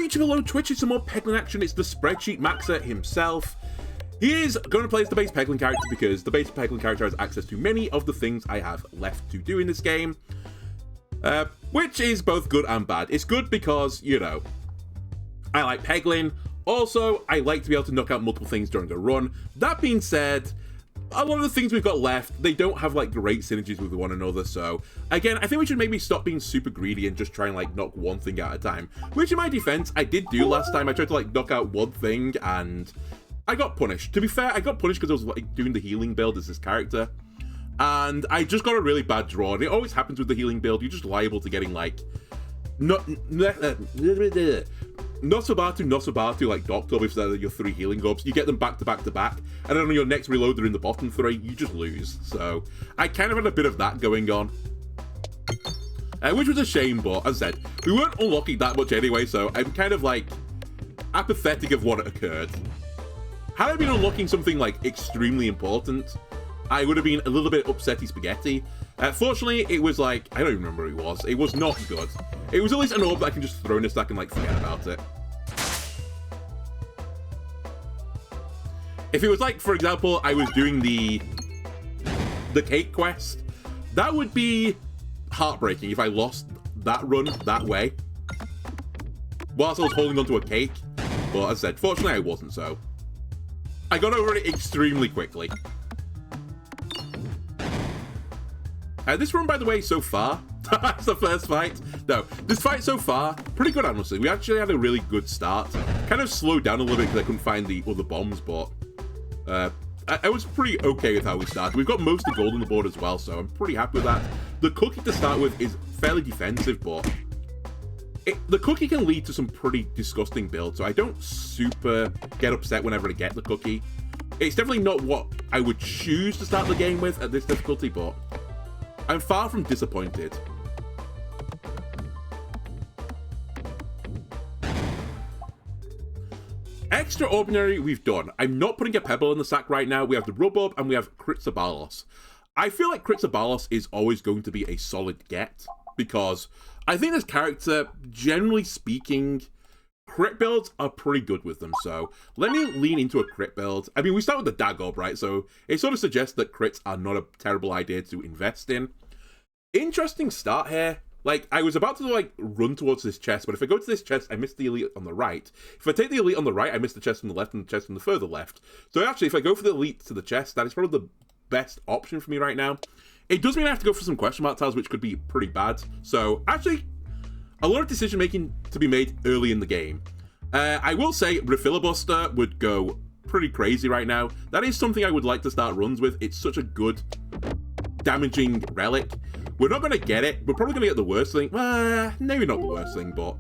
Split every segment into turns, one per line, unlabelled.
YouTube alone, Twitch is some more Peglin action. It's the spreadsheet maxer himself. He is going to play as the base Peglin character because the base Peglin character has access to many of the things I have left to do in this game. Which is both good and bad. It's good because, you know, I like Peglin. Also, I like to be able to knock out multiple things during a run. That being said, a lot of the things we've got left, they don't have like great synergies with one another, so again, I think we should maybe stop being super greedy and just try and like knock one thing at a time, which in my defense, I did do last time. I tried to like knock out one thing and I got punished. To be fair, I got punished because I was like doing the healing build as this character, and I just got a really bad draw, and it always happens with the healing build. You're just liable to getting like Nosabatu, like Doctor, with your 3 healing orbs. You get them back to back to back, and then on your next reload, they're in the bottom 3, you just lose. So I kind of had a bit of that going on, which was a shame, but as I said, we weren't unlocking that much anyway, so I'm kind of like apathetic of what occurred. Had I been unlocking something like extremely important, I would have been a little bit upsetty spaghetti. Fortunately, it was like, I don't even remember what it was. It was not good. It was at least an orb that I can just throw in a stack and like forget about it. If it was like, for example, I was doing the cake quest, that would be heartbreaking if I lost that run that way whilst I was holding onto a cake. But as I said, fortunately I wasn't, so I got over it extremely quickly. This run, by the way, so far, that's the first fight. No, this fight so far, pretty good, honestly. We actually had a really good start. Kind of slowed down a little bit because I couldn't find the other bombs, but I was pretty okay with how we started. We've got most of the gold on the board as well, so I'm pretty happy with that. The cookie to start with is fairly defensive, but the cookie can lead to some pretty disgusting builds, so I don't super get upset whenever I get the cookie. It's definitely not what I would choose to start the game with at this difficulty, but I'm far from disappointed. Extraordinary we've done. I'm not putting a pebble in the sack right now. We have the Rubub and we have Kritzabalos. I feel like Kritzabalos is always going to be a solid get because I think this character, generally speaking, crit builds are pretty good with them. So let me lean into a crit build. I mean, we start with the Dagob, right? So it sort of suggests that crits are not a terrible idea to invest in. Interesting start here. Like, I was about to, like, run towards this chest, but if I go to this chest, I miss the elite on the right. If I take the elite on the right, I miss the chest on the left and the chest on the further left. So actually, if I go for the elite to the chest, that is probably the best option for me right now. It does mean I have to go for some question mark tiles, which could be pretty bad. So, actually, a lot of decision-making to be made early in the game. I will say, Refilibuster would go pretty crazy right now. That is something I would like to start runs with. It's such a good damaging relic. We're not going to get it. We're probably going to get the worst thing. Maybe not the worst thing, but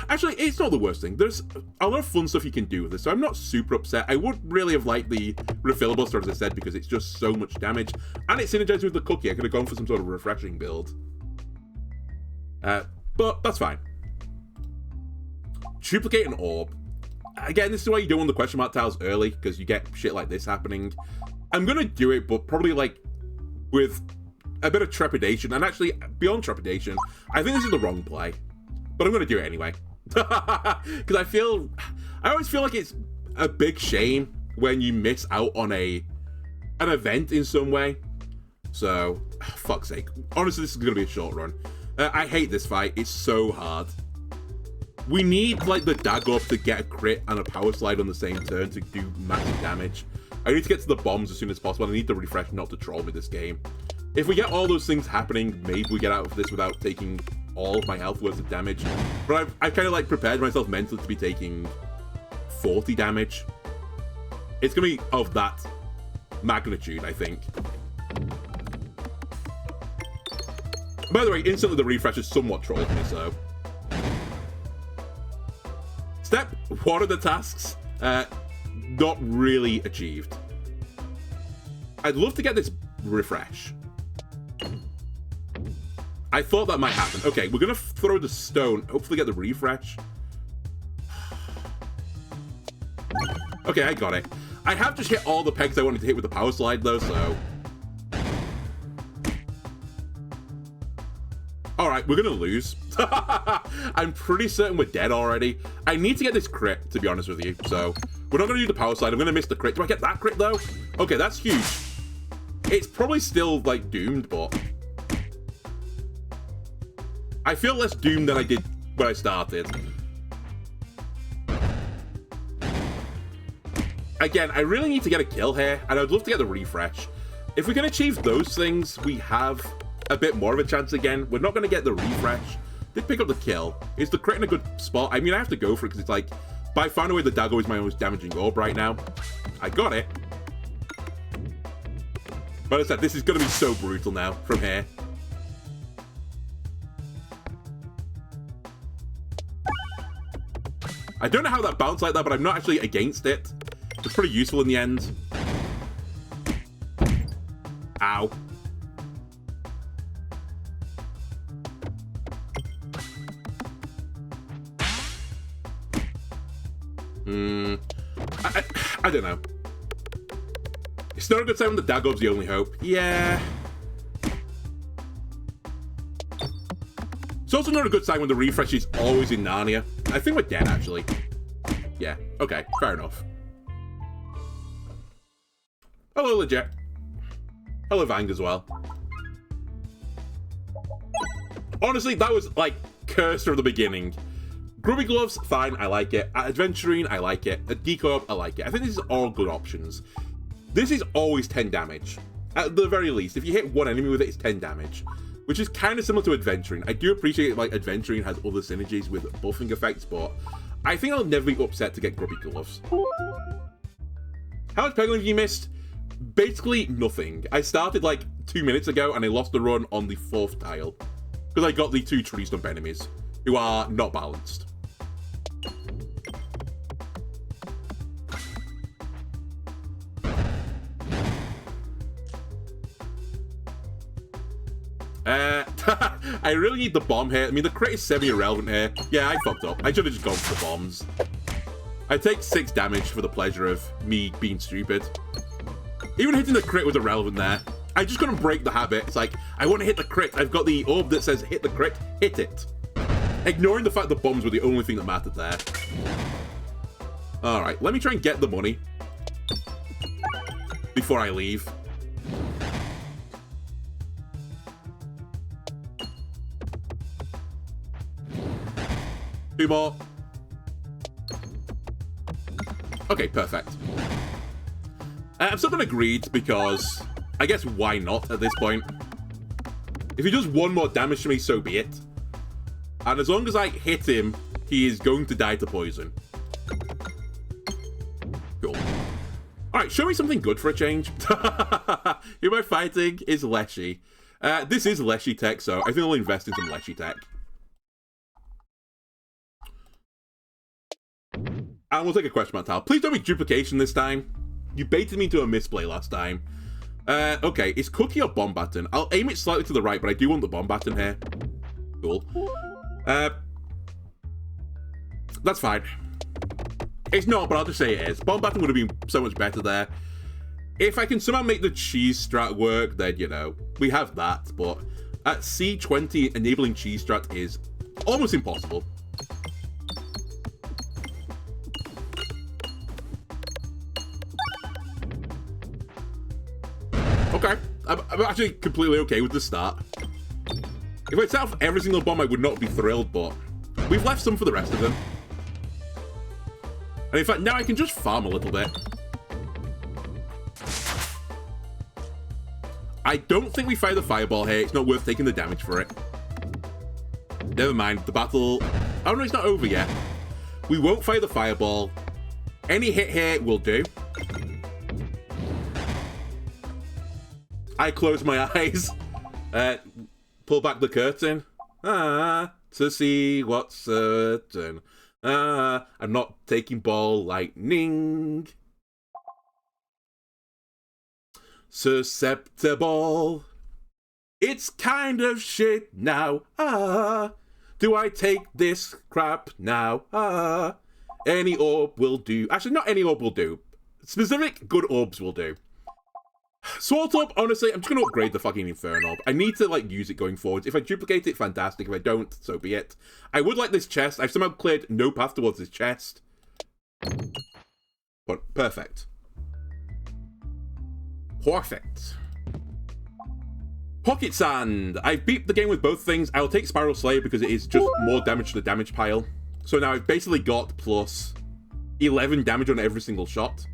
actually, it's not the worst thing. There's a lot of fun stuff you can do with this, so I'm not super upset. I would really have liked the Refilibuster, as I said, because it's just so much damage, and it synergizes with the cookie. I could have gone for some sort of refreshing build. But that's fine. Duplicate an orb. Again, this is why you don't want the question mark tiles early, because you get shit like this happening. I'm going to do it, but probably like with a bit of trepidation, and actually beyond trepidation, I think this is the wrong play, but I'm going to do it anyway. Because I always feel like it's a big shame when you miss out on an event in some way. So, fuck's sake. Honestly, this is going to be a short run. I hate this fight. It's so hard. We need, like, the Dagob to get a crit and a power slide on the same turn to do massive damage. I need to get to the bombs as sound as possible. I need to refresh not to troll me this game. If we get all those things happening, maybe we get out of this without taking all of my health worth of damage. But I've kind of like prepared myself mentally to be taking 40 damage. It's going to be of that magnitude, I think. By the way, instantly the refresh has somewhat trolled me, so. Step 1 of the tasks. Not really achieved. I'd love to get this refresh. I thought that might happen. Okay, we're gonna throw the stone, hopefully get the refresh. Okay, I got it. I have just hit all the pegs I wanted to hit with the power slide though, so. Alright, Alright, we're gonna lose. I'm pretty certain we're dead already. I need to get this crit, to be honest with you. So, we're not gonna do the power slide. I'm gonna miss the crit. Do I get that crit, though? Okay, that's huge. It's probably still, like, doomed, but... I feel less doomed than I did when I started. Again, I really need to get a kill here, and I'd love to get the refresh. If we can achieve those things, we have a bit more of a chance again. We're not going to get the refresh. Did pick up the kill. Is the crit in a good spot? I mean, I have to go for it because it's like, by far and away, the dagger is my most damaging orb right now. I got it. But as I said, this is going to be so brutal now from here. I don't know how that bounced like that, but I'm not actually against it. It's pretty useful in the end. Ow. I don't know. It's not a good time when the Dagob's the only hope. Yeah. It's also not a good sign when the refresh is always in Narnia. I think we're dead, actually. Yeah, okay, fair enough. Hello, Legit. Hello, Vang as well. Honestly, that was, like, cursed from the beginning. Grubby Gloves, fine, I like it. Adventurine, I like it. A Decoy, I like it. I think these are all good options. This is always 10 damage. At the very least, if you hit one enemy with it, it's 10 damage. Which is kind of similar to Adventurine. I do appreciate, like, Adventurine has other synergies with buffing effects, but I think I'll never be upset to get Grubby Gloves. How much Peglin have you missed? Basically nothing. I started like 2 minutes ago and I lost the run on the 4th tile because I got the 2 tree stump enemies who are not balanced. I really need the bomb here. I mean, the crit is semi-irrelevant here. Yeah, I fucked up. I should have just gone for the bombs. I take 6 damage for the pleasure of me being stupid. Even hitting the crit was irrelevant there. I just couldn't break the habit. It's like, I want to hit the crit. I've got the orb that says hit the crit. Hit it. Ignoring the fact the bombs were the only thing that mattered there. Alright, let me try and get the money before I leave. Two more. Okay, perfect. I'm still going to greed because I guess why not at this point? If he does 1 more damage to me, so be it. And as long as I hit him, he is going to die to poison. Cool. Alright, show me something good for a change. Who am I fighting? Is Leshy. This is Leshy tech, so I think I'll invest in some Leshy tech. And we'll take a question mark tile. Please don't be duplication this time. You baited me into a misplay last time. Okay, it's Cookie or Bomb Baton? I'll aim it slightly to the right, but I do want the Bomb Baton here. Cool. That's fine. It's not, but I'll just say it is. Bomb Baton would have been so much better there. If I can somehow make the cheese strat work, then, you know, we have that. But at C20, enabling cheese strat is almost impossible. Okay, I'm actually completely okay with the start. If I set off every single bomb, I would not be thrilled, but we've left some for the rest of them. And in fact, now I can just farm a little bit. I don't think we fire the fireball here. It's not worth taking the damage for it. Never mind, the battle... Oh no, it's not over yet. We won't fire the fireball. Any hit here will do. I close my eyes, pull back the curtain, to see what's certain. I'm not taking ball lightning. Susceptible. It's kind of shit now. Do I take this crap now? Any orb will do. Actually, not any orb will do. Specific good orbs will do. Sort up, honestly, I'm just going to upgrade the fucking Inferno. I need to, like, use it going forward. If I duplicate it, fantastic. If I don't, so be it. I would like this chest. I've somehow cleared no path towards this chest. But, perfect. Perfect. Pocket Sand. I've beat the game with both things. I'll take Spiral Slayer because it is just more damage to the damage pile. So now I've basically got plus 11 damage on every single shot.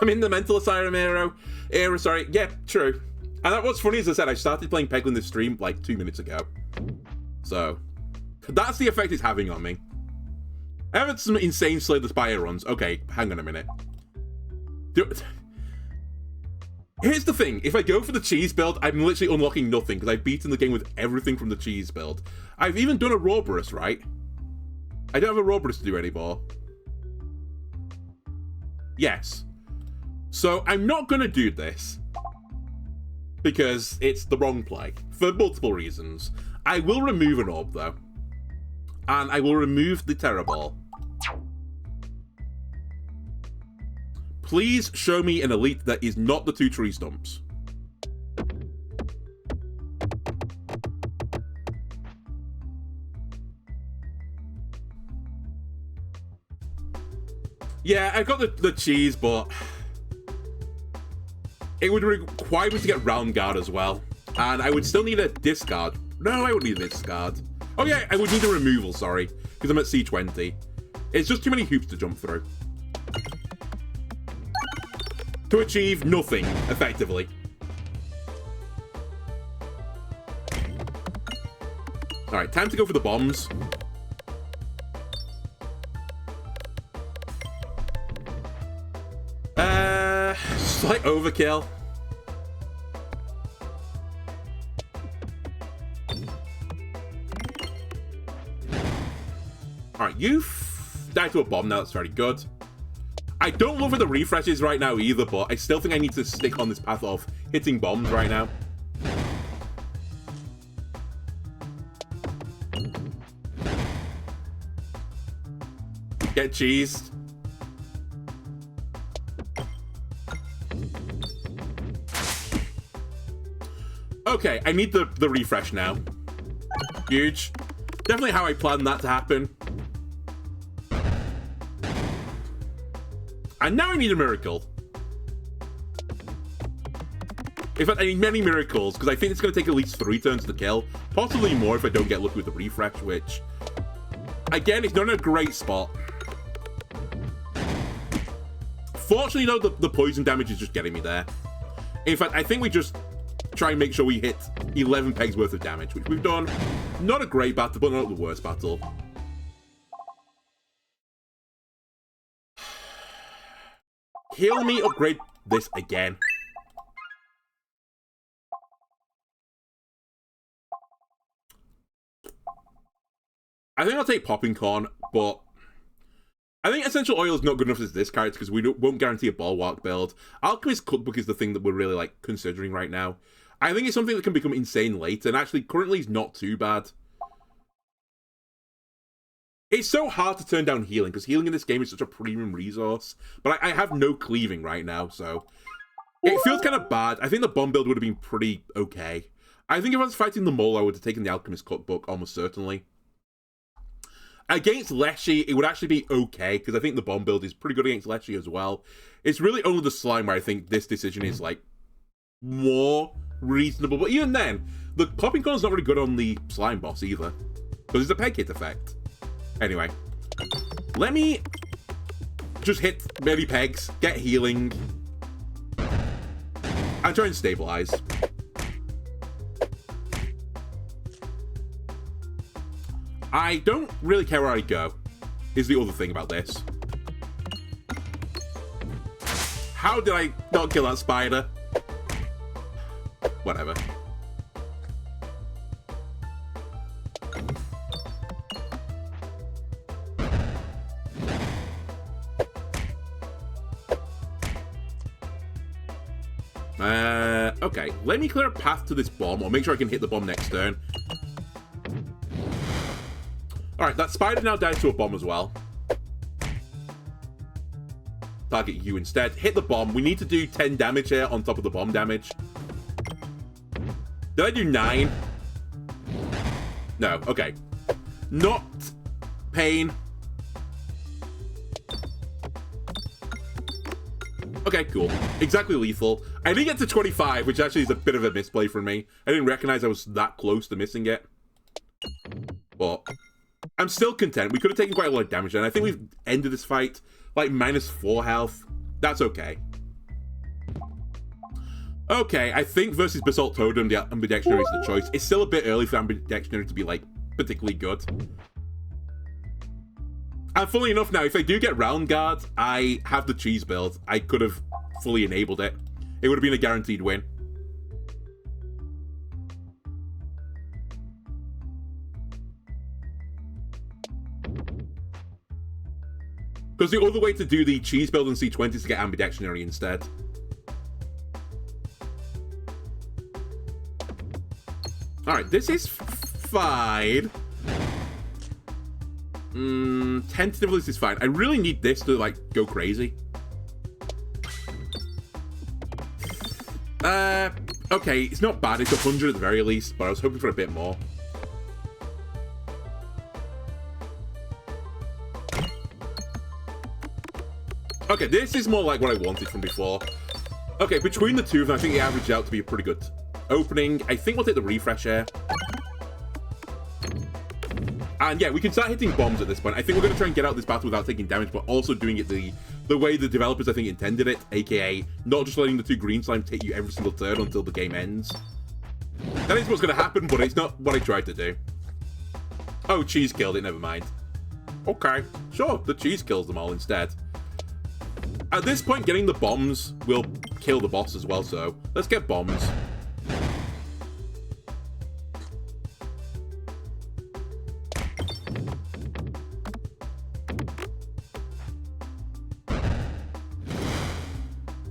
I'm in the mental asylum era, sorry. Yeah, true. And what's funny is I said I started playing Peglin this stream like 2 minutes ago. So, that's the effect it's having on me. I have had some insane Slay the Spire runs. Okay, hang on a minute. Here's the thing. If I go for the cheese build, I'm literally unlocking nothing because I've beaten the game with everything from the cheese build. I've even done a Roborus, right? I don't have a Roborus to do anymore. Yes. So I'm not going to do this because it's the wrong play for multiple reasons. I will remove an orb though, and I will remove the Terror Ball. Please show me an elite that is not the 2 tree stumps. Yeah, I've got the cheese, but it would require me to get Round Guard as well. And I would still need a discard. No, I would need a discard. Oh yeah, I would need a removal, sorry. Because I'm at C20. It's just too many hoops to jump through. To achieve nothing, effectively. Alright, time to go for the bombs. Slight overkill. Alright, you died to a bomb now, that's very good. I don't love where the refresh is right now either, but I still think I need to stick on this path of hitting bombs right now. Get cheesed. Okay, I need the refresh now. Huge. Definitely how I planned that to happen. And now I need a miracle. In fact, I need many miracles, because I think it's going to take at least 3 turns to kill. Possibly more if I don't get lucky with the refresh, which... Again, it's not in a great spot. Fortunately, though, the poison damage is just getting me there. In fact, I think we just try and make sure we hit 11 pegs worth of damage, which we've done. Not a great battle, but not the worst battle. Heal me, upgrade this again. I think I'll take Popping Corn, but I think Essential Oil is not good enough as this character because we won't guarantee a Bulwark build. Alchemist Cookbook is the thing that we're really like considering right now. I think it's something that can become insane later, and actually currently is not too bad. It's so hard to turn down healing, because healing in this game is such a premium resource. But I have no cleaving right now, so it feels kind of bad. I think the bomb build would have been pretty okay. I think if I was fighting the mole, I would have taken the Alchemist Cookbook, almost certainly. Against Leshy, it would actually be okay, because I think the bomb build is pretty good against Leshy as well. It's really only the slime where I think this decision is, like, more reasonable. But even then, the Popping Corn is not really good on the slime boss either, because it's a peg hit effect. Anyway, let me just hit many pegs, get healing, and try and stabilize. I don't really care where I go, is the other thing about this. How did I not kill that spider? Whatever. Okay, let me clear a path to this bomb, or make sure I can hit the bomb next turn. Alright, that spider now dies to a bomb as well. target you instead. Hit the bomb. We need to do 10 damage here on top of the bomb damage. Did I do 9? No, okay. Not pain. Okay, cool. Exactly lethal. I didn't get to 25, which actually is a bit of a misplay for me. I didn't recognize I was that close to missing it. But I'm still content. We could have taken quite a lot of damage, and I think we've ended this fight like -4 health. That's okay. Okay, I think versus Basalt Totem, the Ambidextrary is the choice. It's still a bit early for Ambidextrary to be, like, particularly good. And funnily enough now, if I do get Round Guard, I have the cheese build. I could have fully enabled it. It would have been a guaranteed win. Because the other way to do the cheese build in C20 is to get Ambidextrary instead. Alright, this is fine. Tentatively, this is fine. I really need this to, like, go crazy. Okay, it's not bad. It's 100 at the very least, but I was hoping for a bit more. Okay, this is more like what I wanted from before. Okay, between the two of them, I think they average out to be a pretty good opening. I think we'll take the refresh here. And yeah, we can start hitting bombs at this point. I think we're going to try and get out this battle without taking damage, but also doing it the way the developers, I think, intended it, aka not just letting the 2 green slimes hit you every single turn until the game ends. That is what's going to happen, but it's not what I tried to do. Oh, cheese killed it, never mind. Okay, sure, the cheese kills them all instead. At this point, getting the bombs will kill the boss as well, so let's get bombs.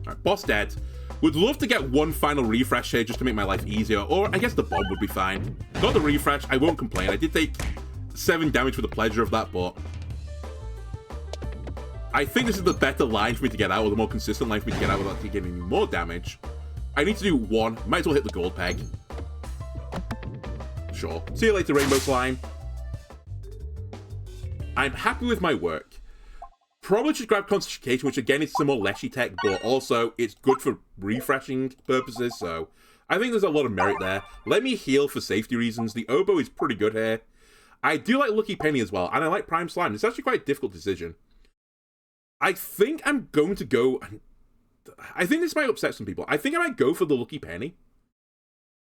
Alright, boss dead. Would love to get one final refresh here just to make my life easier, or I guess the bomb would be fine. Got the refresh, I won't complain. I did take 7 damage for the pleasure of that, but I think this is the better line for me to get out, or the more consistent line for me to get out without taking any more damage. I need to do 1. Might as well hit the gold peg. Sure. See you later, Rainbow Slime. I'm happy with my work. Probably should grab Concentration, which again is some more Leshy tech, but also it's good for refreshing purposes, so I think there's a lot of merit there. Let me heal for safety reasons. The Oboe is pretty good here. I do like Lucky Penny as well, and I like Prime Slime. It's actually quite a difficult decision. I think I'm going to go... I think this might upset some people. I think I might go for the Lucky Penny.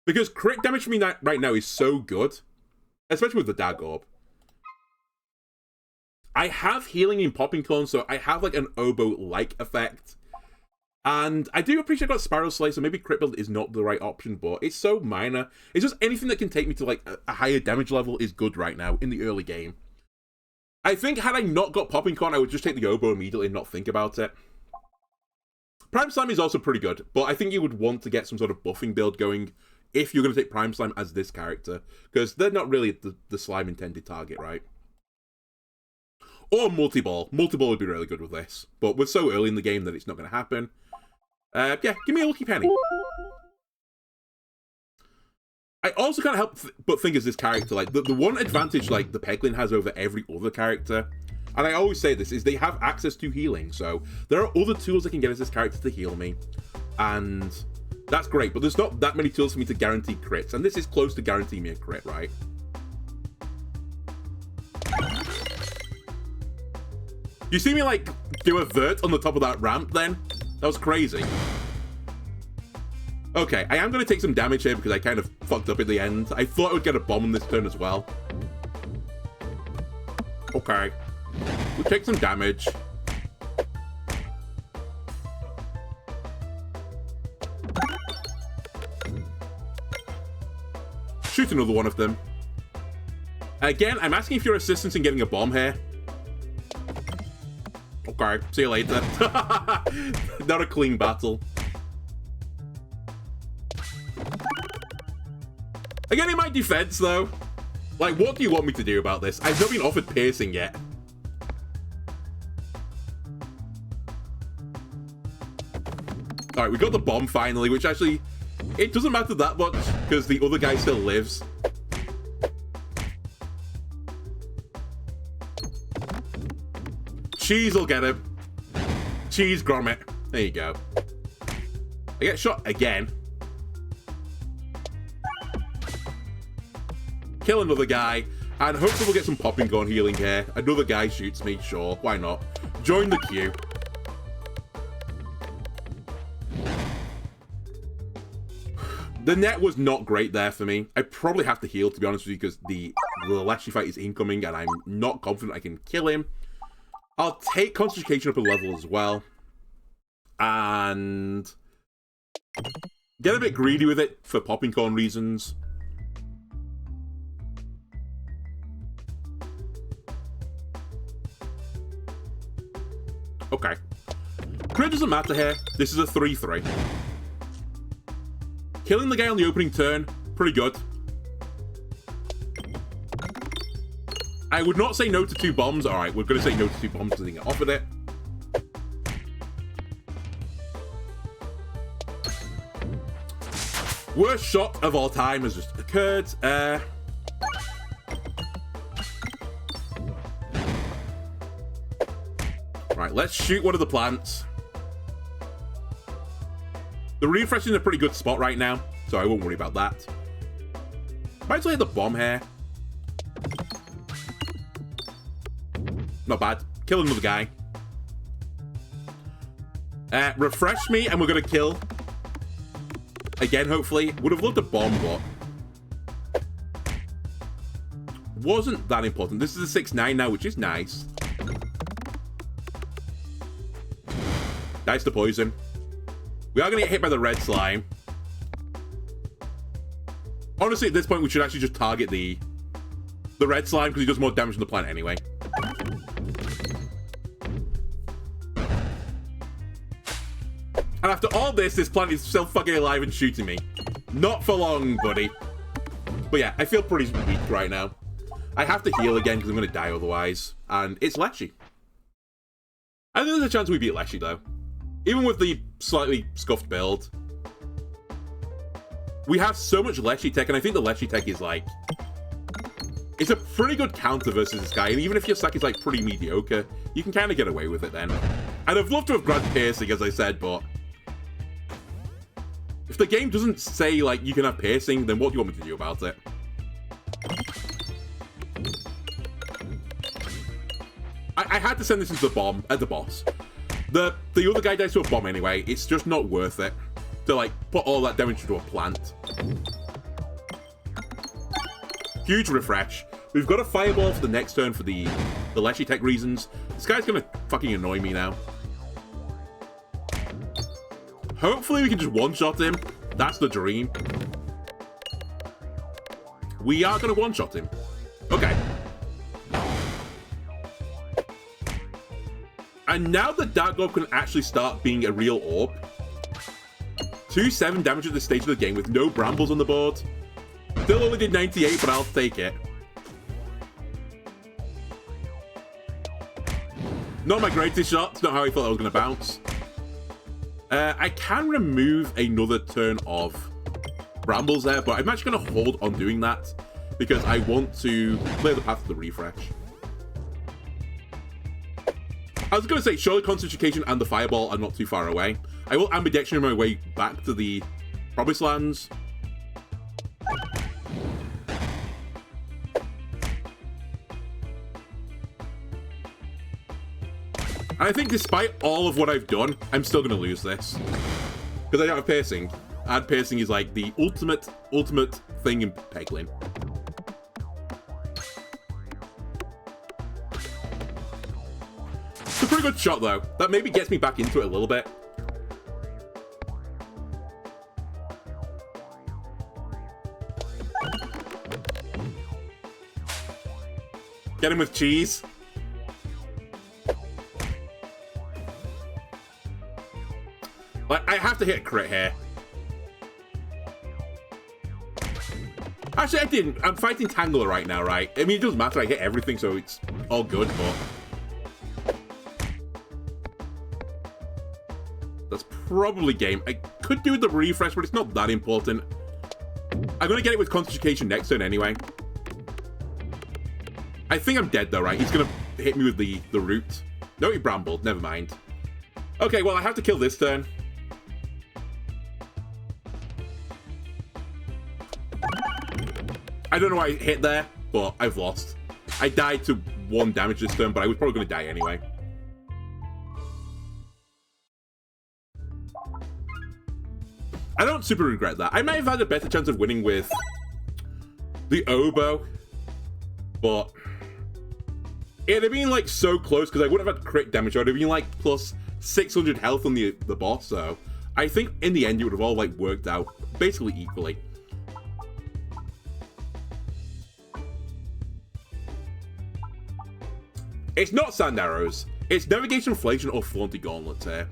Because crit damage for me right now is so good. Especially with the Dag Orb. I have healing in Popping Corn, so I have like an Oboe-like effect. And I do appreciate I got Spiral Slay, so maybe crit build is not the right option, but it's so minor. It's just anything that can take me to like a higher damage level is good right now in the early game. I think had I not got Popping Corn, I would just take the Oboe immediately and not think about it. Prime Slime is also pretty good, but I think you would want to get some sort of buffing build going if you're going to take Prime Slime as this character, because they're not really the slime intended target, right? Or Multi-Ball. Multi-Ball would be really good with this, but we're so early in the game that it's not going to happen. Yeah, give me a Lucky Penny. I also can't help but think as this character, like, the one advantage, like, the Peglin has over every other character, and I always say this, is they have access to healing, so there are other tools I can get as this character to heal me, and that's great, but there's not that many tools for me to guarantee crits, and this is close to guaranteeing me a crit, right? You see me, like, do a vert on the top of that ramp, then? That was crazy. Okay, I am going to take some damage here because I kind of fucked up at the end. I thought I would get a bomb on this turn as well. Okay. We'll take some damage. Shoot another one of them. Again, I'm asking for your assistance in getting a bomb here. Okay, see you later. Not a clean battle. Again, in my defense, though, like, what do you want me to do about this? I've not been offered piercing yet. Alright, we got the bomb finally, which actually, it doesn't matter that much, because the other guy still lives. Cheese will get him. Cheese grommet. There you go. I get shot again. Kill another guy, and hopefully we'll get some popping gun healing here. Another guy shoots me, sure, why not? Join the queue. The net was not great there for me. I probably have to heal, to be honest with you, because the Leshy fight is incoming, and I'm not confident I can kill him. I'll take concentration up a level as well. And get a bit greedy with it for popping corn reasons. Okay. Crit doesn't matter here. This is a 3-3. Killing the guy on the opening turn, pretty good. I would not say no to 2 bombs. Alright, we're going to say no to 2 bombs because I think I offered it. Worst shot of all time has just occurred. Right, let's shoot one of the plants. The refresh is in a pretty good spot right now, so I won't worry about that. Might as well hit the bomb here. Not bad. Kill another guy. Refresh me, and we're going to kill. Again, hopefully. Would have loved a bomb, but wasn't that important. This is a 6-9 now, which is nice. Nice to poison. We are going to get hit by the red slime. Honestly, at this point, we should actually just target the red slime because he does more damage than the plant anyway. And after all this plant is still fucking alive and shooting me. Not for long, buddy. But yeah, I feel pretty weak right now. I have to heal again because I'm going to die otherwise. And it's Leshy. I think there's a chance we beat Leshy, though. Even with the slightly scuffed build. We have so much Leshy tech, and I think the Leshy tech is like... It's a pretty good counter versus this guy, and even if your stack is like pretty mediocre, you can kind of get away with it then. I'd have loved to have grabbed piercing, as I said, but... If the game doesn't say, like, you can have piercing, then what do you want me to do about it? I had to send this into the bomb, at the boss. The other guy dies to a bomb anyway. It's just not worth it to, like, put all that damage into a plant. Huge refresh. We've got a fireball for the next turn for the Leshy tech reasons. This guy's gonna fucking annoy me now. Hopefully we can just one-shot him. That's the dream. We are gonna one-shot him. Okay. And now the Dark Orb can actually start being a real orb. 2-7 damage at this stage of the game with no brambles on the board. Still only did 98, but I'll take it. Not my greatest shot. It's not how I thought I was going to bounce. I can remove another turn of brambles there, but I'm actually going to hold on doing that because I want to clear the path to the refresh. I was going to say, surely Concentration and the Fireball are not too far away. I will ambidextrous my way back to the Promised Lands. And I think despite all of what I've done, I'm still going to lose this. Because I don't have Piercing. And Piercing is like the ultimate thing in Peglin. It's a pretty good shot though. That maybe gets me back into it a little bit. Get him with cheese. Like, I have to hit a crit here. Actually, I didn't. I'm fighting Tangler right now, right? I mean, it doesn't matter. I hit everything, so it's all good, but... That's probably game. I could do the refresh, but it's not that important. I'm going to get it with concentration next turn anyway. I think I'm dead though, right? He's going to hit me with the root. No, he brambled. Never mind. Okay, well, I have to kill this turn. I don't know why I hit there, but I've lost. I died to 1 damage this turn, but I was probably going to die anyway. I don't super regret that. I might have had a better chance of winning with the oboe, but it'd have been like so close because I wouldn't have had crit damage. I would have been like plus 600 health on the boss, so I think in the end it would have all like worked out basically equally. It's not sand arrows. It's navigation inflation or flaunty gauntlets here.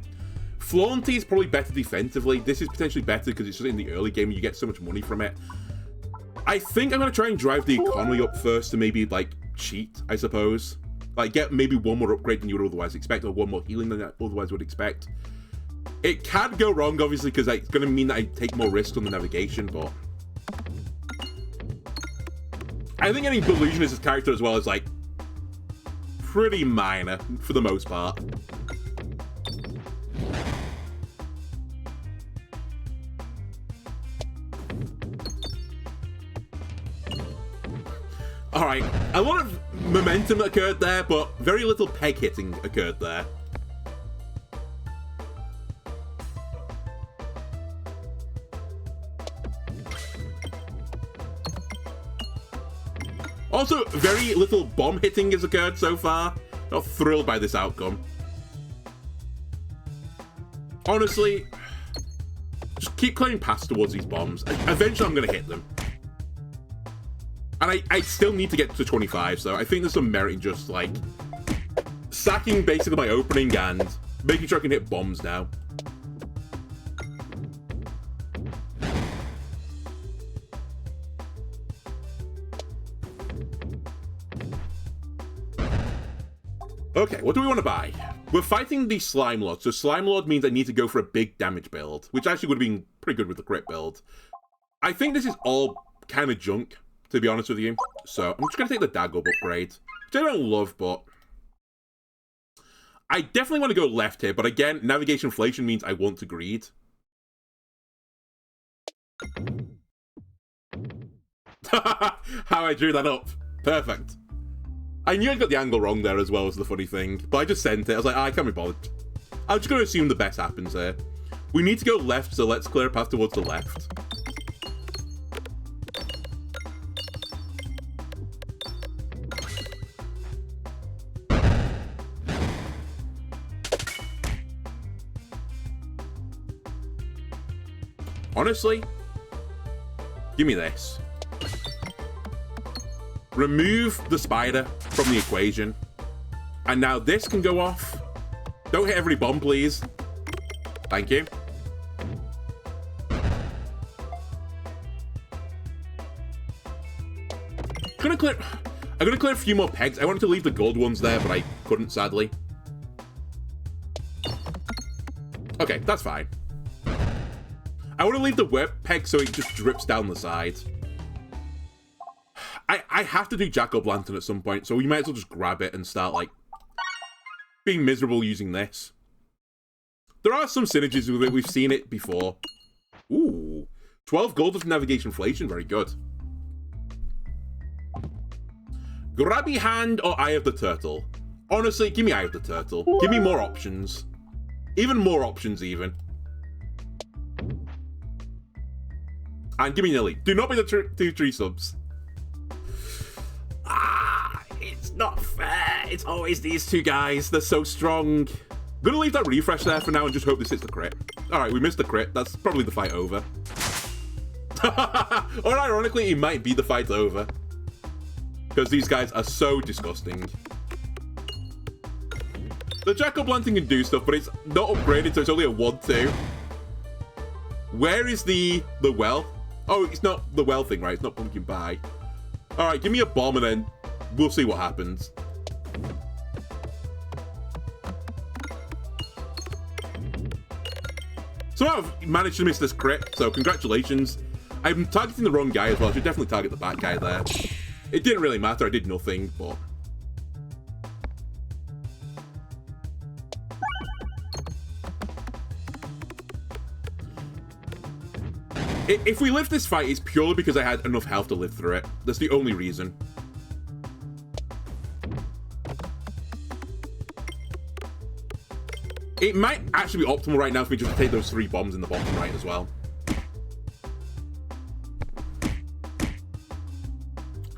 Flaunty is probably better defensively. This is potentially better because it's just in the early game and you get so much money from it. I think I'm going to try and drive the economy up first to maybe, like, cheat, I suppose. Like, get maybe 1 more upgrade than you would otherwise expect, or 1 more healing than I otherwise would expect. It can go wrong, obviously, because it's going to mean that I take more risks on the navigation, but I think getting Delusionist's character as well is, like, pretty minor for the most part. Alright, a lot of momentum occurred there, but very little peg hitting occurred there. Also, very little bomb hitting has occurred so far. Not thrilled by this outcome. Honestly, just keep clearing past towards these bombs. Eventually I'm going to hit them. And I still need to get to 25, so I think there's some merit in just, like, sacking basically my opening and making sure I can hit bombs now. Okay, what do we want to buy? We're fighting the Slime Lord, so Slime Lord means I need to go for a big damage build, which actually would have been pretty good with the crit build. I think this is all kind of junk, to be honest with you. So I'm just going to take the Dagob upgrade, which I don't love, but I definitely want to go left here. But again, navigation inflation means I want to greed. How I drew that up. Perfect. I knew I got the angle wrong there as well, was the funny thing. But I just sent it. I was like, I can't be bothered. I'm just going to assume the best happens here. We need to go left, so let's clear a path towards the left. Honestly, give me this. Remove the spider from the equation. And now this can go off. Don't hit every bomb, please. Thank you. I'm gonna clear a few more pegs. I wanted to leave the gold ones there, but I couldn't, sadly. Okay, that's fine. I want to leave the wet peg so it just drips down the side. I have to do Jack-o'-lantern at some point, so we might as well just grab it and start, like, being miserable using this. There are some synergies with it. We've seen it before. Ooh. 12 gold of navigation inflation. Very good. Grabby Hand or Eye of the Turtle? Honestly, give me Eye of the Turtle. Give me more options. Even more options, even. And give me Nilly. Do not be the 2-3 subs. Ah, it's not fair. It's always these two guys. They're so strong. I'm gonna leave that refresh there for now and just hope this hits the crit. Alright, we missed the crit. That's probably the fight over. Or ironically, it might be the fight over. Because these guys are so disgusting. The Jack-o'-lantern can do stuff, but it's not upgraded, so it's only a 1-2. Where is the well? Oh, it's not the well thing, right? It's not pumpkin pie. Alright, give me a bomb and then we'll see what happens. Somehow I've managed to miss this crit, so congratulations. I'm targeting the wrong guy as well. I should definitely target the bad guy there. It didn't really matter. I did nothing, but... If we live this fight, it's purely because I had enough health to live through it. That's the only reason. It might actually be optimal right now for me just to take those 3 bombs in the bottom right as well.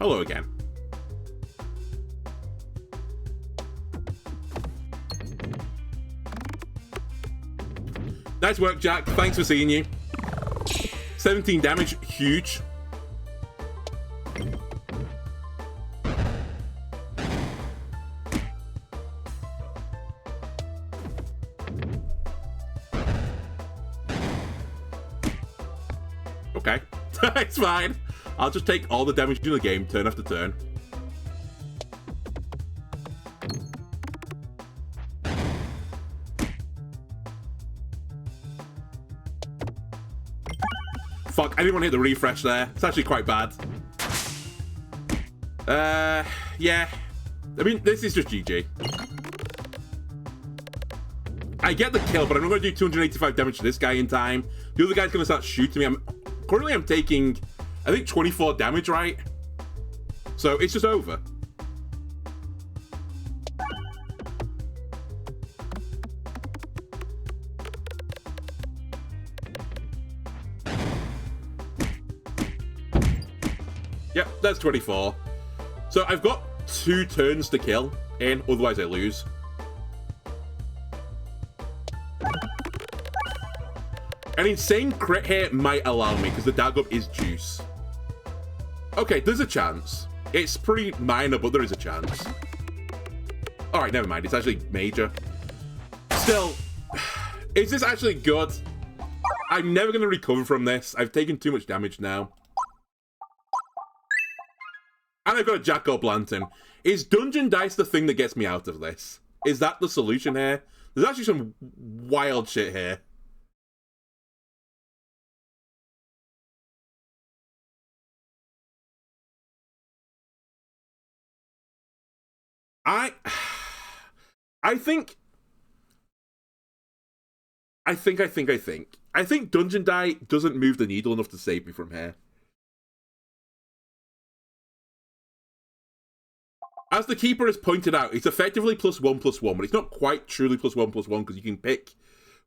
Hello again. Nice work, Jack. Thanks for seeing you. 17 damage, huge. Okay, it's fine. I'll just take all the damage in the game, turn after turn. Fuck, I didn't want to hit the refresh there. It's actually quite bad. Yeah. I mean, this is just GG. I get the kill, but I'm not going to do 285 damage to this guy in time. The other guy's going to start shooting me. Currently, I'm taking, I think, 24 damage, right? So, it's just over. Yep, that's 24. So I've got 2 turns to kill in, otherwise I lose. An insane crit here might allow me, because the Dagup is juice. Okay, there's a chance. It's pretty minor, but there is a chance. Alright, never mind. It's actually major. Still, is this actually good? I'm never going to recover from this. I've taken too much damage now. And I've got a Jack-o'-lantern. Is Dungeon Dice the thing that gets me out of this? Is that the solution here? There's actually some wild shit here. I think Dungeon Die doesn't move the needle enough to save me from here. As the Keeper has pointed out, it's effectively +1/+1, but it's not quite truly +1/+1 because you can pick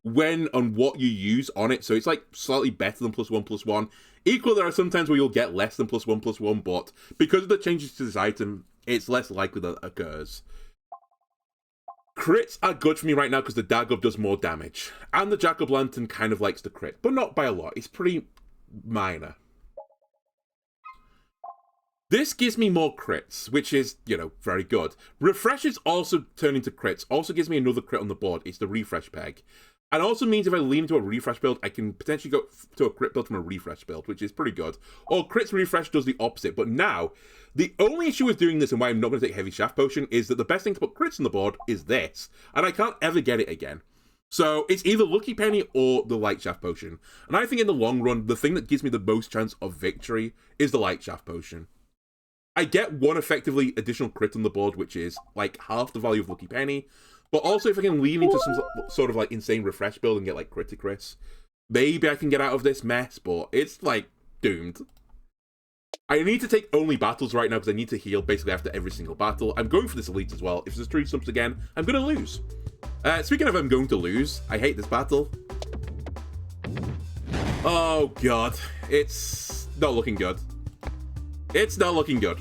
when and what you use on it, so it's like slightly better than +1/+1. Equally, there are some times where you'll get less than +1/+1, but because of the changes to this item, it's less likely that it occurs. Crits are good for me right now because the Dagup does more damage, and the Jack-o'-lantern kind of likes to crit, but not by a lot. It's pretty minor. This gives me more crits, which is, you know, very good. Refreshes also turn into crits. Also gives me another crit on the board. It's the refresh peg. And also means if I lean into a refresh build, I can potentially go to a crit build from a refresh build, which is pretty good. Or crits refresh does the opposite. But now, the only issue with doing this and why I'm not going to take heavy shaft potion is that the best thing to put crits on the board is this. And I can't ever get it again. So it's either Lucky Penny or the Light Shaft Potion. And I think in the long run, the thing that gives me the most chance of victory is the Light Shaft Potion. I get one effectively additional crit on the board, which is like half the value of Lucky Penny. But also if I can lean into some sort of like insane refresh build and get like crit to crits, maybe I can get out of this mess, but it's like doomed. I need to take only battles right now because I need to heal basically after every single battle. I'm going for this elite as well. If there's 3 stumps again, I'm going to lose. Speaking of I'm going to lose, I hate this battle. Oh god, it's not looking good. It's not looking good.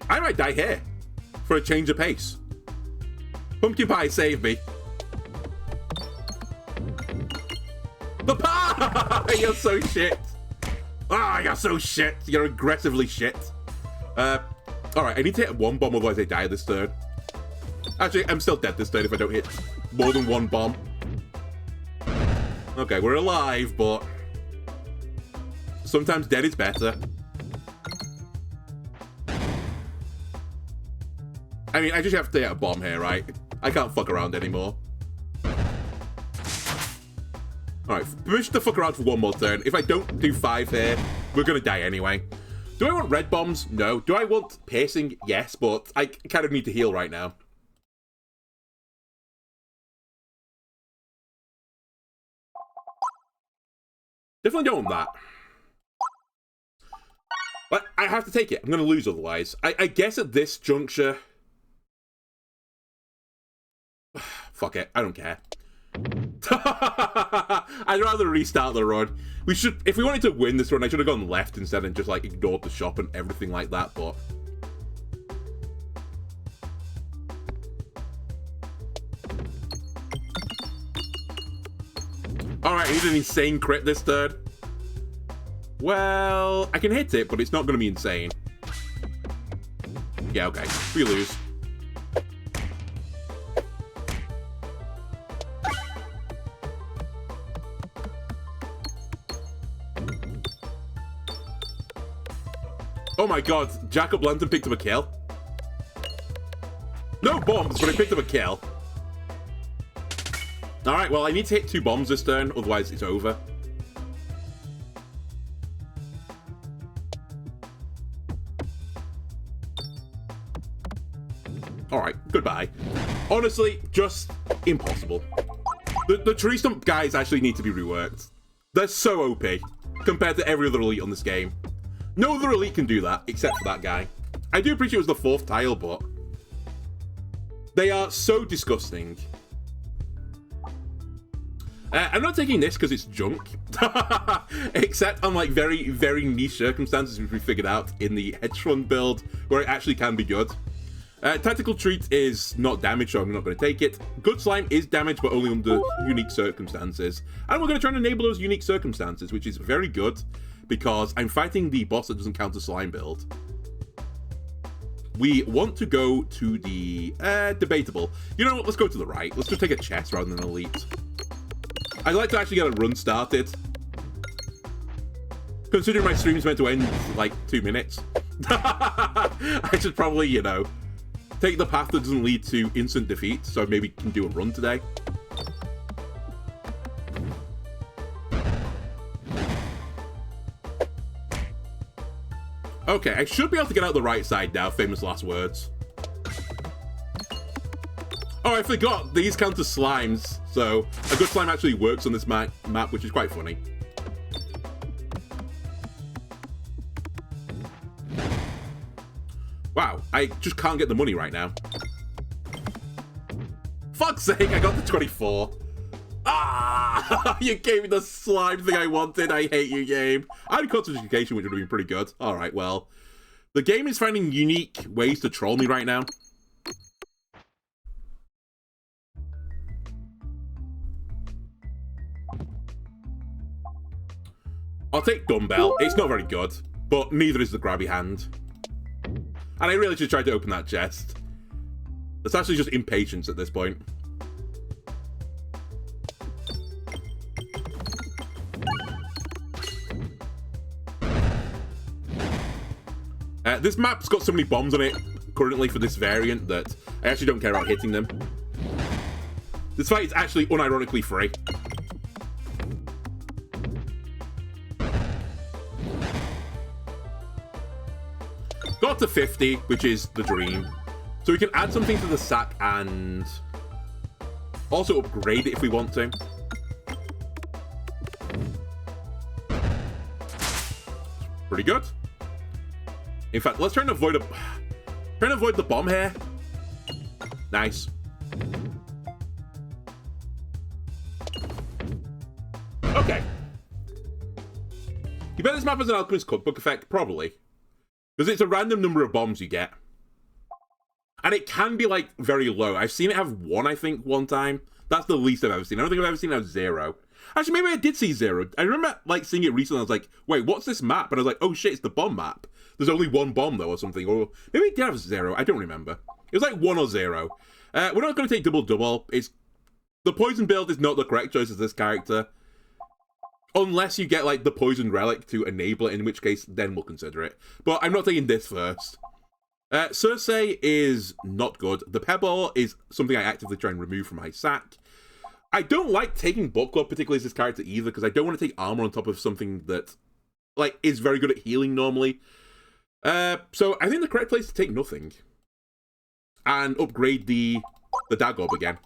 I might die here for a change of pace. Pumpkin Pie, save me. The pie! You're so shit. Ah, you're so shit. You're aggressively shit. Alright, I need to hit 1 bomb, otherwise I die this turn. Actually, I'm still dead this turn if I don't hit more than 1 bomb. Okay, we're alive, but sometimes dead is better. I mean, I just have to get a bomb here, right? I can't fuck around anymore. Alright, permission to fuck around for one more turn. If I don't do 5 here, we're gonna die anyway. Do I want red bombs? No. Do I want piercing? Yes, but I kind of need to heal right now. Definitely don't want that. But I have to take it. I'm going to lose otherwise. I guess at this juncture... Fuck it. I don't care. I'd rather restart the run. We should... If we wanted to win this run, I should have gone left instead and just, like, ignored the shop and everything like that, but... Alright, I need an insane crit this turn. Well, I can hit it, but it's not going to be insane. Yeah, okay. We lose. Oh my god, Jacob Lantern picked up a kill. No bombs, but he picked up a kill. Alright, well, I need to hit 2 bombs this turn, otherwise it's over. Alright, goodbye. Honestly, just impossible. The tree stump guys actually need to be reworked. They're so OP, compared to every other elite on this game. No other elite can do that, except for that guy. I do appreciate it was the 4th tile, but... They are so disgusting. I'm not taking this because it's junk. Except on like very, very niche circumstances which we figured out in the hedge fund build, where it actually can be good. Tactical Treat is not damaged, so I'm not going to take it. Good Slime is damaged, but only under unique circumstances. And we're going to try and enable those unique circumstances, which is very good, because I'm fighting the boss that doesn't count as slime build. We want to go to the... debatable. You know what, let's go to the right. Let's just take a chest rather than an elite. I'd like to actually get a run started. Considering my stream's meant to end in, like, 2 minutes. I should probably, you know, take the path that doesn't lead to instant defeat, so maybe can do a run today. Okay, I should be able to get out the right side now, famous last words. Oh, I forgot, these count as slimes, so a good slime actually works on this map, which is quite funny. Wow, I just can't get the money right now. Fuck's sake, I got the 24. Ah! You gave me the slime thing I wanted. I hate you, game. I had concentration, which would have been pretty good. Alright, well. The game is finding unique ways to troll me right now. I'll take Dumbbell. It's not very good, but neither is the Grabby Hand. And I really should try to open that chest. It's actually just impatience at this point. This map's got so many bombs on it currently for this variant that I actually don't care about hitting them. This fight is actually unironically free. Got to 50, which is the dream. So we can add something to the sack and also upgrade it if we want to. Pretty good. In fact, let's try and avoid the bomb here. Nice. Okay. You bet this map has an Alchemist Cookbook effect? Probably. Because it's a random number of bombs you get. And it can be, like, very low. I've seen it have 1, I think, one time. That's the least I've ever seen. I don't think I've ever seen it have 0. Actually, maybe I did see 0. I remember, like, seeing it recently. I was like, wait, what's this map? And I was like, oh, shit, it's the bomb map. There's only 1 bomb, though, or something. Or maybe it did have 0. I don't remember. It was like 1 or 0. We're not going to take double-double. The poison build is not the correct choice as this character. Unless you get, like, the poison relic to enable it, in which case, then we'll consider it. But I'm not taking this first. Cersei is not good. The Pebble is something I actively try and remove from my sack. I don't like taking Book Club, particularly as this character, either, because I don't want to take armor on top of something that, like, is very good at healing normally. So I think the correct place is to take nothing. And upgrade the Dagob again.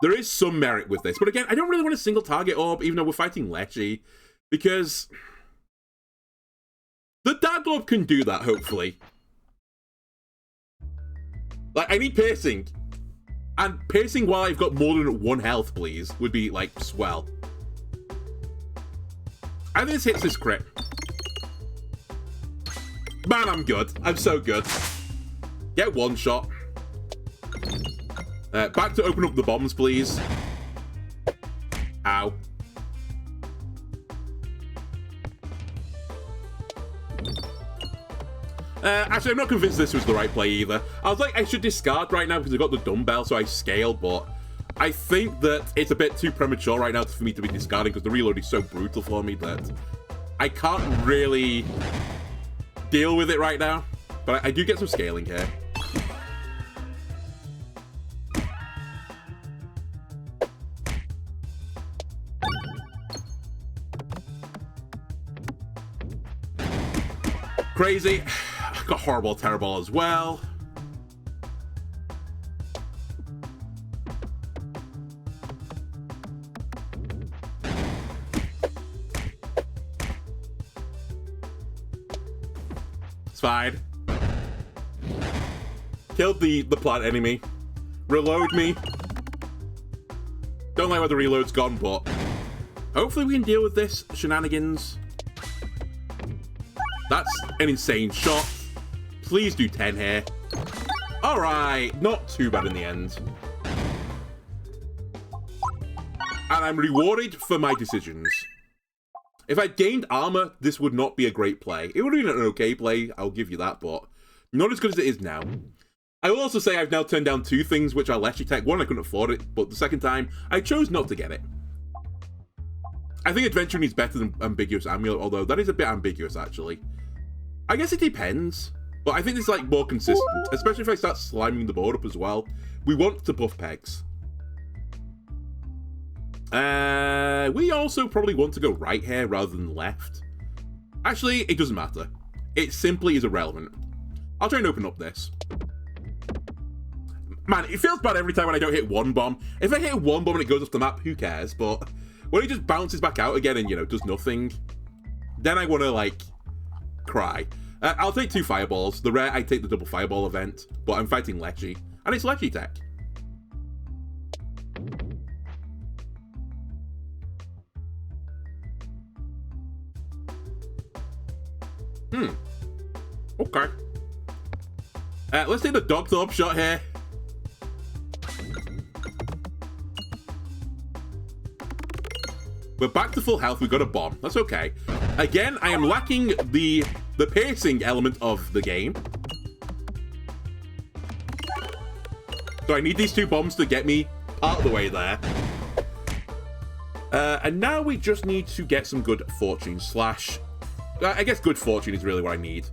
There is some merit with this, but again, I don't really want a single target orb, even though we're fighting Lechy, because the Dagob can do that, hopefully. Like, I need piercing. And piercing while I've got more than 1 health, please, would be, like, swell. I think this hits this crit. Man, I'm good. I'm so good. Get 1 shot. Back to open up the bombs, please. Ow. Actually, I'm not convinced this was the right play either. I was like, I should discard right now because I got the dumbbell, so I scaled, but I think that it's a bit too premature right now for me to be discarding because the reload is so brutal for me that I can't really deal with it right now. But I do get some scaling here. Crazy. Got horrible terrible as well. It's fine. Killed the plant enemy. Reload me. Don't like where the reload's gone, but hopefully we can deal with this shenanigans. That's an insane shot. Please do 10 here. Alright, not too bad in the end. And I'm rewarded for my decisions. If I gained armor, this would not be a great play. It would have been an okay play, I'll give you that, but not as good as it is now. I will also say I've now turned down 2 things which are Lechy Tech. One, I couldn't afford it, but the second time, I chose not to get it. I think Adventuring is better than Ambiguous Amulet, although that is a bit ambiguous, actually. I guess it depends, but I think this is, like, more consistent, especially if I start sliming the board up as well. We want to buff Pegs. We also probably want to go right here rather than left. Actually, it doesn't matter. It simply is irrelevant. I'll try and open up this. Man, it feels bad every time when I don't hit 1 bomb. If I hit 1 bomb and it goes off the map, who cares? But when it just bounces back out again and, you know, does nothing, then I want to, like, cry. I'll take 2 fireballs. The rare, I take the double fireball event, but I'm fighting Lechy. And it's Lechy Tech. Okay. Let's take the Dog Thorpe shot here. We're back to full health. We got a bomb. That's okay. Again, I am lacking the piercing element of the game. So I need these 2 bombs to get me out of the way there. And now we just need to get some good fortune slash... I guess good fortune is really what I need.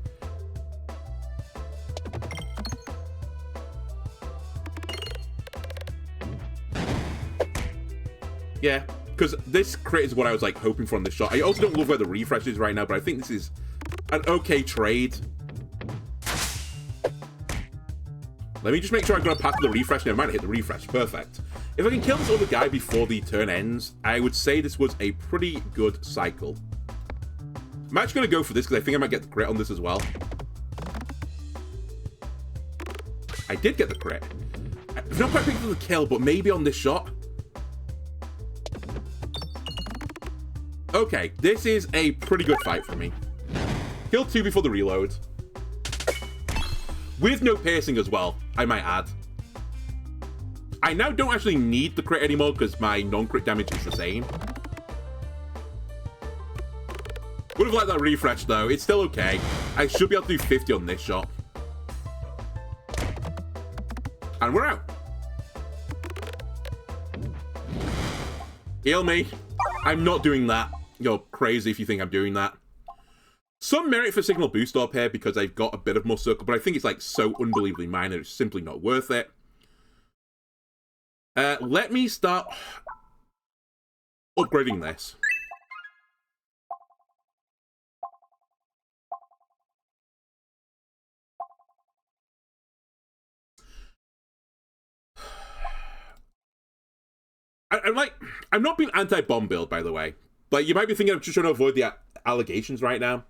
Yeah, because this crit is what I was, like, hoping for on this shot. I also don't love where the refresh is right now, but I think this is an okay trade. Let me just make sure I'm going to pass the refresh. Never mind, hit the refresh. Perfect. If I can kill this other guy before the turn ends, I would say this was a pretty good cycle. I'm actually going to go for this because I think I might get the crit on this as well. I did get the crit. I've not quite picked up the kill, but maybe on this shot. Okay, this is a pretty good fight for me. Kill 2 before the reload. With no piercing as well, I might add. I now don't actually need the crit anymore because my non-crit damage is the same. Would have liked that refresh though, it's still okay. I should be able to do 50 on this shot. And we're out. Heal me. I'm not doing that. You're crazy if you think I'm doing that. Some merit for signal boost up here because I've got a bit of more circle, but I think it's like so unbelievably minor, it's simply not worth it. Let me start upgrading this. I'm not being anti-bomb build, by the way. Like, you might be thinking I'm just trying to avoid the allegations right now.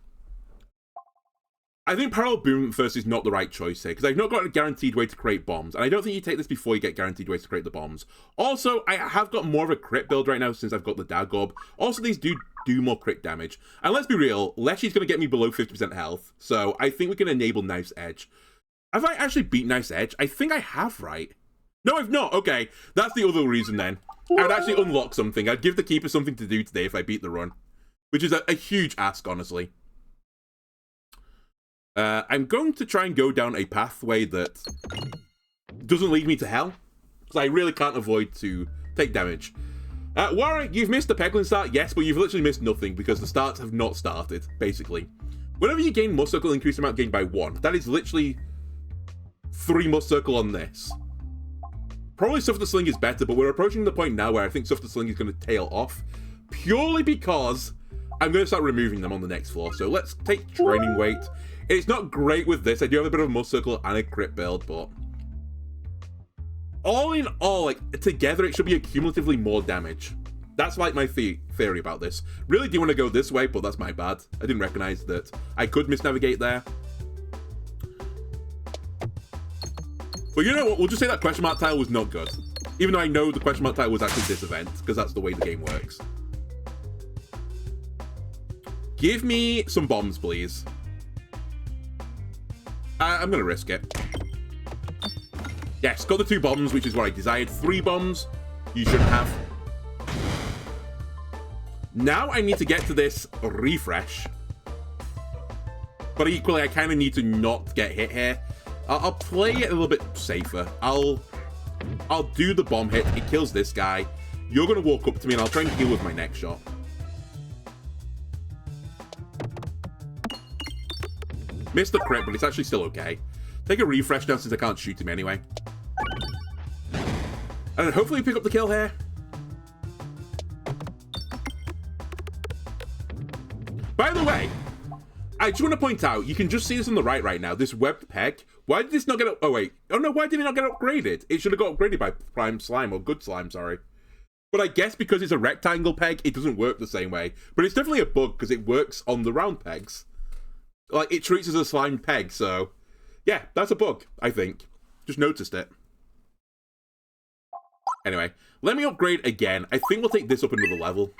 I think parallel boom first is not the right choice here, because I've not got a guaranteed way to create bombs, and I don't think you take this before you get guaranteed ways to create the bombs. Also, I have got more of a crit build right now since I've got the Dagorb. Also, these do more crit damage. And let's be real, Leshy's going to get me below 50% health, so I think we can enable Knife's Edge. Have I actually beat Knife's Edge? I think I have, right? No, I've not. Okay, that's the other reason then. I would actually unlock something. I'd give the Keeper something to do today if I beat the run. Which is a huge ask, honestly. I'm going to try and go down a pathway that doesn't lead me to hell. Because I really can't avoid to take damage. Warwick, you've missed the Peglin start, yes, but you've literally missed nothing because the starts have not started, basically. Whenever you gain Must Circle, increase the amount gained by 1. That is literally 3 Must Circle on this. Probably Stuff the Sling is better, but we're approaching the point now where I think Stuff the Sling is going to tail off. Purely because I'm going to start removing them on the next floor. So let's take Training Weight. It's not great with this. I do have a bit of a Must Circle and a crit build, but all in all, like, together it should be accumulatively more damage. That's like my theory about this. Really do want to go this way, but that's my bad. I didn't recognize that I could misnavigate there. But you know what? We'll just say that question mark tile was not good. Even though I know the question mark tile was actually this event, because that's the way the game works. Give me some bombs, please. I'm going to risk it. Yes, got the 2 bombs, which is what I desired. 3 bombs, you should have. Now I need to get to this refresh. But equally, I kind of need to not get hit here. I'll play it a little bit safer. I'll do the bomb hit. It kills this guy. You're going to walk up to me, and I'll try and heal with my next shot. Missed the crit, but it's actually still okay. Take a refresh now since I can't shoot him anyway. And hopefully pick up the kill here. By the way, I just want to point out, you can just see this on the right now, this webbed peg. Why did this not get... Oh, wait. Oh, no, why did it not get upgraded? It should have got upgraded by Prime Slime, or Good Slime, sorry. But I guess because it's a rectangle peg, it doesn't work the same way. But it's definitely a bug, because it works on the round pegs. Like, it treats as a slime peg, so... Yeah, that's a bug, I think. Just noticed it. Anyway, let me upgrade again. I think we'll take this up another level.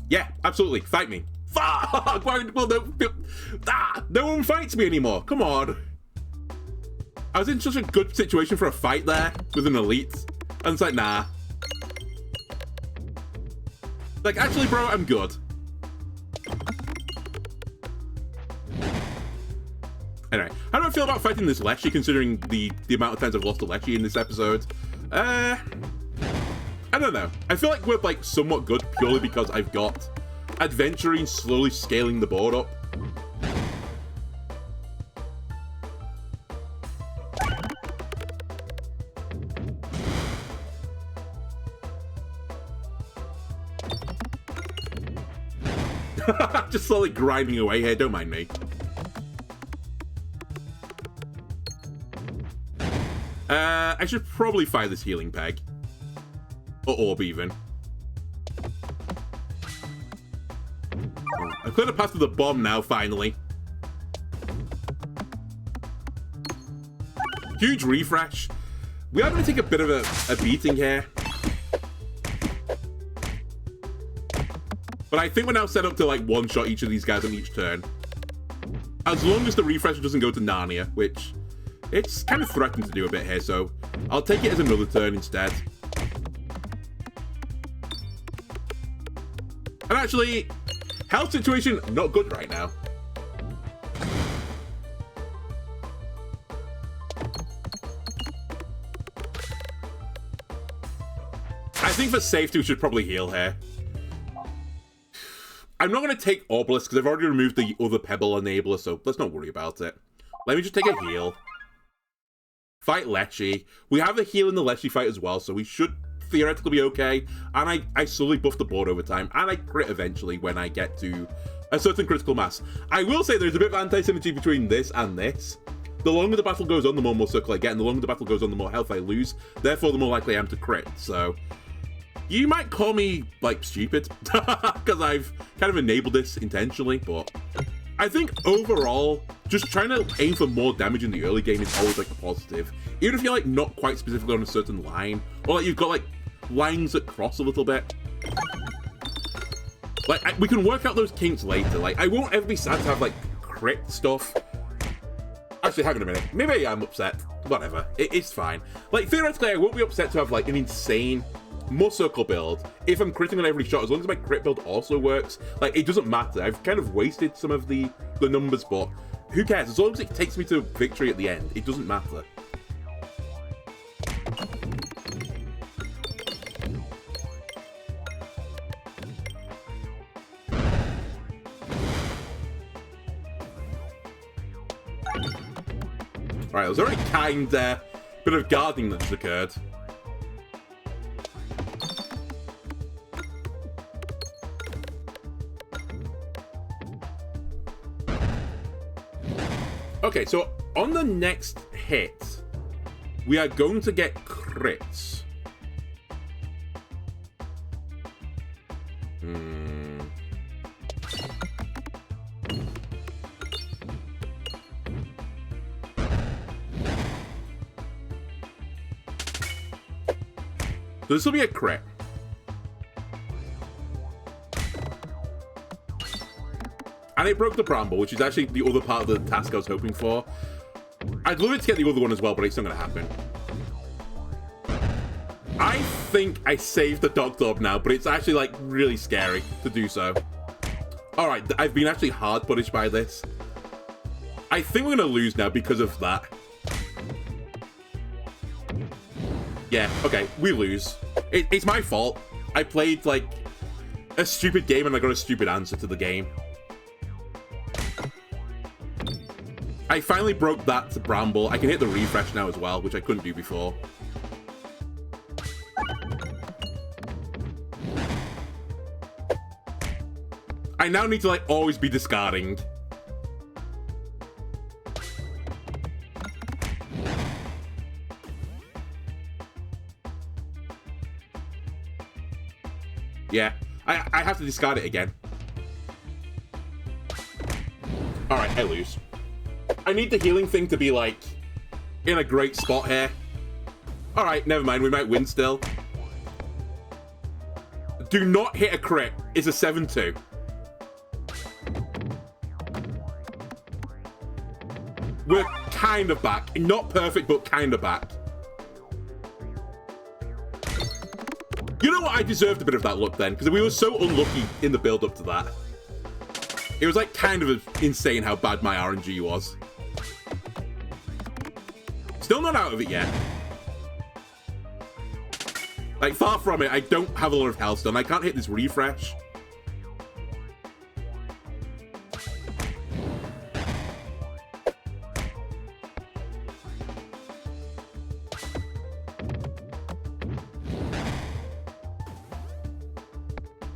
Yeah, absolutely. Fight me. Fuck! Well, no one fights me anymore. Come on. I was in such a good situation for a fight there with an elite. And it's like, nah. Like, actually, bro, I'm good. Anyway, how do I feel about fighting this Leshy, considering the amount of times I've lost to Leshy in this episode? I don't know. I feel like we're, like, somewhat good purely because I've got adventuring slowly scaling the board up. Just slowly grinding away here, don't mind me. I should probably fire this healing peg. Or orb, even. I cleared a path to the bomb now, finally. Huge refresh. We are going to take a bit of a beating here. But I think we're now set up to, like, one-shot each of these guys on each turn. As long as the refresh doesn't go to Narnia, which it's kind of threatening to do a bit here, so I'll take it as another turn instead. And actually, health situation, not good right now. think for safety, we should probably heal here. I'm not going to take Obelisk because I've already removed the other Pebble enabler, so let's not worry about it. Let me just take a heal. Fight Leshy. We have a heal in the Leshy fight as well, so we should theoretically be okay. And I slowly buff the board over time, and I crit eventually when I get to a certain critical mass. I will say there's a bit of anti-synergy between this and this. The longer the battle goes on, the more circle I get, and the longer the battle goes on, the more health I lose. Therefore, the more likely I am to crit, so... You might call me, like, stupid, because I've kind of enabled this intentionally, but I think overall, just trying to aim for more damage in the early game is always, like, a positive. Even if you're, like, not quite specifically on a certain line, or, like, you've got, like, lines that cross a little bit. Like, we can work out those kinks later. Like, I won't ever be sad to have, like, crit stuff. Actually, hang on a minute. Maybe I'm upset. Whatever. It's fine. Like, theoretically, I won't be upset to have, like, an insane... more circle build if I'm critting on every shot, as long as my crit build also works. Like, it doesn't matter. I've kind of wasted some of the numbers, but who cares? As long as it takes me to victory at the end, it doesn't matter. Alright, there's already kind bit of gardening that just occurred. Okay, so on the next hit, we are going to get crits. So this will be a crit. And it broke the bramble, which is actually the other part of the task I was hoping for. I'd love it to get the other one as well, but it's not going to happen. I think I saved the Doctor Orb now, but it's actually, like, really scary to do so. Alright, I've been actually hard punished by this. I think we're going to lose now because of that. Yeah, okay, we lose. It's my fault. I played, like, a stupid game and I got a stupid answer to the game. I finally broke that to Bramble. I can hit the refresh now as well, which I couldn't do before. I now need to, like, always be discarding. Yeah, I have to discard it again. Alright, I lose. I need the healing thing to be, like, in a great spot here. Alright, never mind. We might win still. Do not hit a crit. It's a 7-2. We're kind of back. Not perfect, but kind of back. You know what? I deserved a bit of that luck then, because we were so unlucky in the build-up to that. It was, like, kind of insane how bad my RNG was. Still not out of it yet. Like, far from it. I don't have a lot of health still, and I can't hit this refresh.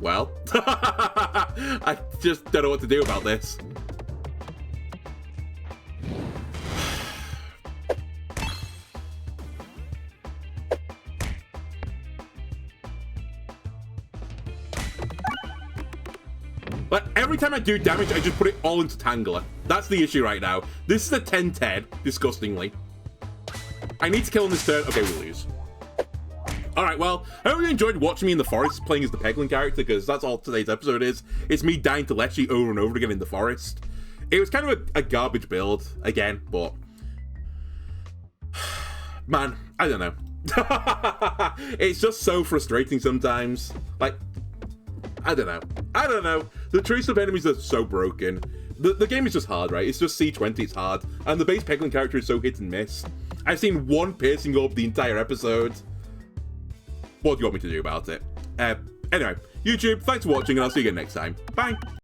Well, I just don't know what to do about this. But every time I do damage, I just put it all into Tangler. That's the issue right now. This is a 10-10, disgustingly. I need to kill on this turn. Okay, we lose. Alright, well, I hope you enjoyed watching me in the forest playing as the Peglin character, because that's all today's episode is. It's me dying to Leshy over and over again in the forest. It was kind of a garbage build, again, but... Man, I don't know. It's just so frustrating sometimes. Like, I don't know. I don't know. The choice of enemies are so broken. The game is just hard, right? It's just C20, it's hard. And the base Peglin character is so hit and miss. I've seen one piercing orb the entire episode. what do you want me to do about it? Anyway, YouTube, thanks for watching, and I'll see you again next time. Bye!